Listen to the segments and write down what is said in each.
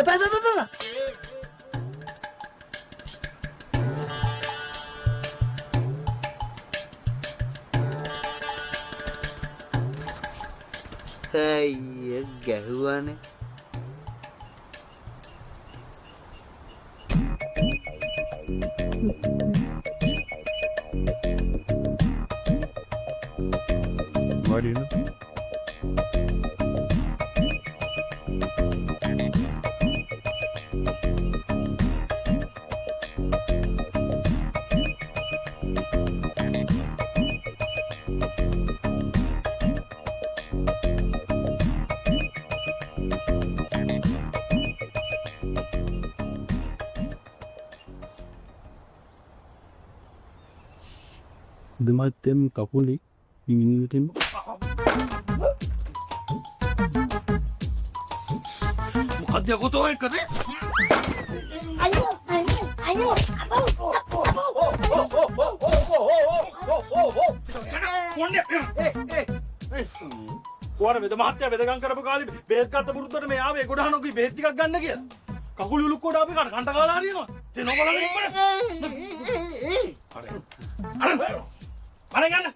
එපා එපා. අයිය ගැහුවානේ. වඩිනු දෙමත්තෙම් කකුලි ඉංග්‍රීසියෙන් මොකක්ද යකෝ ඔය කරේ? අයියෝ. කොහොමද වෙද මහත්තයා වෙදගම් කරපු කාලේ බේස් ගත්ත පුරුද්දට මේ ආවේ ගොඩහනෝගේ බේස් ටිකක් ගන්න කියලා. කකුල් උලුක්කොට අපි කන්ට කාලා හරියනවා. තේ නොබලගෙන ඉන්න. අර ගන්න.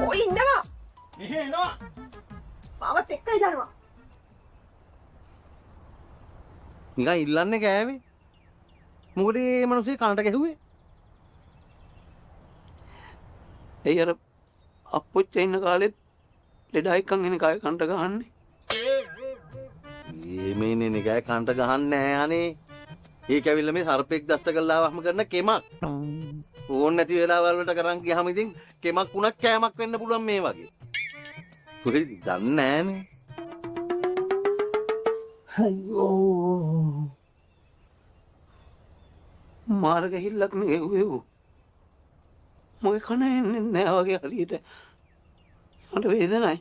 ඔය ඉන්නවා. මෙහෙ එනවා. මාවත් එක්කයි යනවා. නිකන් ඉල්ලන්නේ කෑවේ. මොකද මේ මිනිස්සේ කනට ගැහුවේ? එයි අර අප්පොච්ච ඉන්න කාලෙත් ලෙඩයිකන් එන කය කනට ගහන්නේ. මේනේ නිකයි කනට ගහන්නේ නෑ අනේ. ඒක ඇවිල්ලා මේ සර්පෙක් දෂ්ට කරලා ආවම කරන කෙමක්. ඕන් නැති වෙලාවල් වලට කරන් ගියාම ඉතින් කෙමක් උනක් කෑමක් වෙන්න පුළුවන් මේ වගේ. කොහෙද දන්නේ නෑනේ. අයියෝ. මාර ගහිල්ලක් නේ එව්වෙව්. මොකේ කන එන්නේ නෑ වගේ හරියට. මට වේදනයි.